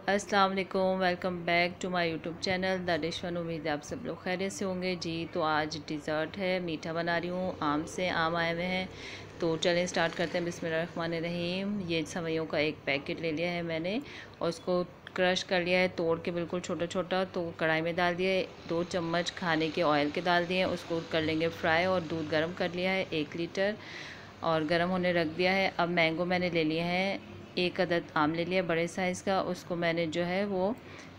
अस्सलाम वालेकुम, welcome back to my YouTube channel the dish one. उम्मीद है आप सब लोग खैरियत से होंगे जी। तो आज डिज़र्ट है, मीठा बना रही हूँ आम से। आम आए हुए हैं तो चलें स्टार्ट करते हैं। बिस्मिल्लाहिर्रहमानिर्रहीम। ये सेवइयों का एक पैकेट ले लिया है मैंने और उसको क्रश कर लिया है, तोड़ के बिल्कुल छोटा छोटा। तो कढ़ाई में डाल दिए, 2 चम्मच खाने के ऑयल के डाल दिए, उसको कर लेंगे फ्राई। और दूध गर्म कर लिया है 1 लीटर और गर्म होने रख दिया है। अब मैंगो मैंने ले लिया है, 1 अदद आम ले लिया बड़े साइज़ का। उसको मैंने जो है वो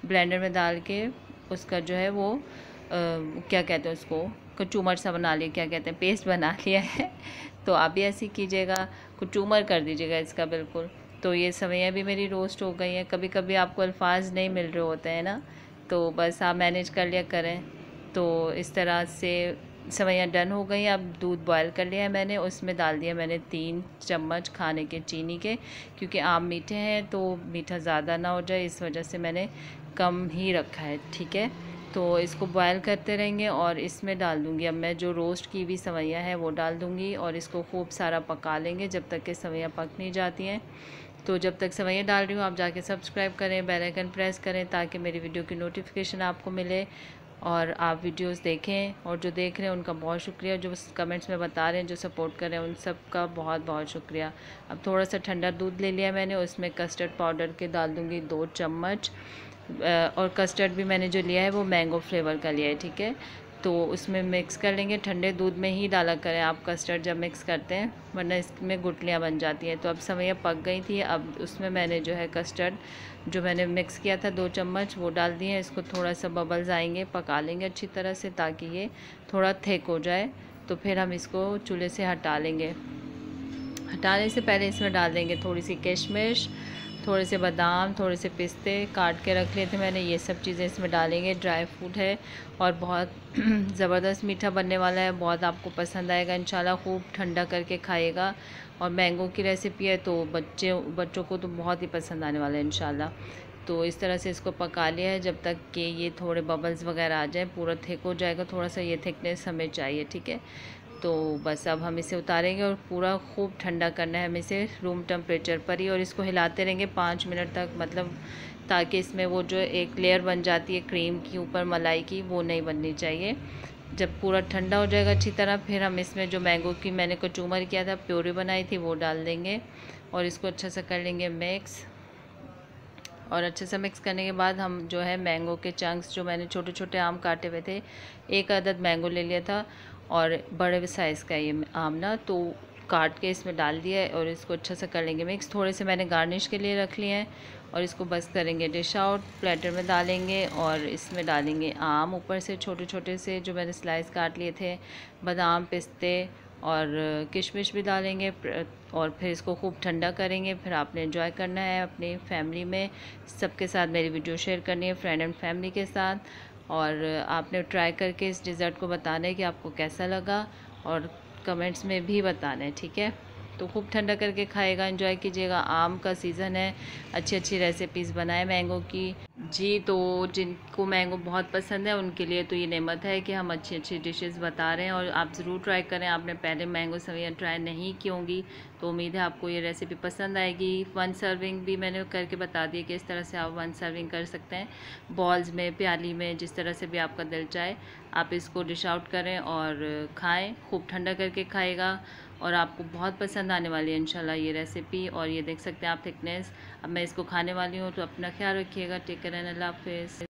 ब्लेंडर में डाल के उसका जो है वो क्या कहते हैं उसको, कचूमर सा बना लिया, क्या कहते हैं, पेस्ट बना लिया है। तो आप भी ऐसे कीजिएगा, कचूमर कर दीजिएगा इसका बिल्कुल। तो ये सेवइयाँ भी मेरी रोस्ट हो गई हैं। कभी कभी आपको अल्फाज नहीं मिल रहे होते हैं ना, तो बस आप मैनेज कर लिया करें। तो इस तरह से सेवइयाँ डन हो गई। अब दूध बॉयल कर लिया है मैंने, उसमें डाल दिया मैंने 3 चम्मच खाने के चीनी के, क्योंकि आम मीठे हैं तो मीठा ज़्यादा ना हो जाए, इस वजह से मैंने कम ही रखा है। ठीक है, तो इसको बॉयल करते रहेंगे और इसमें डाल दूँगी अब मैं जो रोस्ट की हुई सेवइयाँ हैं वो डाल दूँगी और इसको खूब सारा पका लेंगे जब तक कि सेवइयाँ पक नहीं जाती हैं। तो जब तक सेवइयाँ डाल रही हूँ आप जाके सब्सक्राइब करें, बेल आइकन प्रेस करें ताकि मेरी वीडियो की नोटिफिकेशन आपको मिले और आप वीडियोस देखें। और जो देख रहे हैं उनका बहुत शुक्रिया, जो कमेंट्स में बता रहे हैं, जो सपोर्ट कर रहे हैं, उन सब का बहुत बहुत शुक्रिया। अब थोड़ा सा ठंडा दूध ले लिया मैंने, उसमें कस्टर्ड पाउडर के डाल दूँगी 2 चम्मच। और कस्टर्ड भी मैंने जो लिया है वो मैंगो फ्लेवर का लिया है। ठीक है, तो उसमें मिक्स कर लेंगे। ठंडे दूध में ही डाला करें आप कस्टर्ड जब मिक्स करते हैं, वरना इसमें गुठलियाँ बन जाती हैं। तो अब सेवइयाँ पक गई थी, अब उसमें मैंने जो है कस्टर्ड जो मैंने मिक्स किया था 2 चम्मच वो डाल दिए हैं। इसको थोड़ा सा बबल्स आएंगे, पका लेंगे अच्छी तरह से ताकि ये थोड़ा थिक हो जाए। तो फिर हम इसको चूल्हे से हटा लेंगे। हटाने से पहले इसमें डाल देंगे थोड़ी सी किशमिश, थोड़े से बादाम, थोड़े से पिस्ते काट के रख लिए थे मैंने, ये सब चीज़ें इसमें डालेंगे। ड्राई फ्रूट है और बहुत ज़बरदस्त मीठा बनने वाला है, बहुत आपको पसंद आएगा इंशाल्लाह। खूब ठंडा करके खाइएगा और मैंगो की रेसिपी है तो बच्चों को तो बहुत ही पसंद आने वाला है इंशाल्लाह। तो इस तरह से इसको पका लिया है जब तक कि ये थोड़े बबल्स वगैरह आ जाए, पूरा थिक हो जाएगा। थोड़ा सा ये थिकनेस हमें चाहिए। ठीक है, तो बस अब हम इसे उतारेंगे और पूरा खूब ठंडा करना है हमें इसे रूम टेम्परेचर पर ही। और इसको हिलाते रहेंगे 5 मिनट तक, मतलब ताकि इसमें वो जो एक लेयर बन जाती है क्रीम की ऊपर मलाई की, वो नहीं बननी चाहिए। जब पूरा ठंडा हो जाएगा अच्छी तरह, फिर हम इसमें जो मैंगो की मैंने कचूमर किया था, प्योरी बनाई थी, वो डाल देंगे और इसको अच्छा सा कर लेंगे मिक्स। और अच्छे से मिक्स करने के बाद हम जो है मैंगो के चंक्स, जो मैंने छोटे छोटे आम काटे हुए थे, 1 अदद मैंगो ले लिया था और बड़े साइज़ का ये आम ना, तो काट के इसमें डाल दिया है और इसको अच्छा से कर लेंगे मिक्स। थोड़े से मैंने गार्निश के लिए रख लिए हैं और इसको बस करेंगे डिश आउट। प्लेटर में डालेंगे और इसमें डालेंगे आम ऊपर से छोटे छोटे से जो मैंने स्लाइस काट लिए थे, बादाम, पिस्ते और किशमिश भी डालेंगे और फिर इसको खूब ठंडा करेंगे। फिर आपने एंजॉय करना है अपनी फैमिली में, सबके साथ मेरी वीडियो शेयर करनी है, फ्रेंड एंड फैमिली के साथ। और आपने ट्राई करके इस डिज़र्ट को बताना है कि आपको कैसा लगा और कमेंट्स में भी बताना है। ठीक है, तो खूब ठंडा करके खाएगा, एंजॉय कीजिएगा। आम का सीज़न है, अच्छी अच्छी रेसिपीज़ बनाए मैंगो की जी। तो जिनको मैंगो बहुत पसंद है उनके लिए तो ये नेमत है कि हम अच्छी अच्छी डिशेस बता रहे हैं और आप ज़रूर ट्राई करें। आपने पहले मैंगो सेवइयाँ ट्राई नहीं की होंगी तो उम्मीद है आपको ये रेसिपी पसंद आएगी। 1 सर्विंग भी मैंने करके बता दी कि इस तरह से आप 1 सर्विंग कर सकते हैं, बॉल्स में, प्याली में, जिस तरह से भी आपका दिल चाहे आप इसको डिश आउट करें और खाएं। खूब ठंडा करके खाएगा और आपको बहुत पसंद आने वाली है इंशाल्लाह ये रेसिपी। और ये देख सकते हैं आप थिकनेस। अब मैं इसको खाने वाली हूँ, तो अपना ख्याल रखिएगा। टेक केयर एंड अल्लाह हाफ़िज़।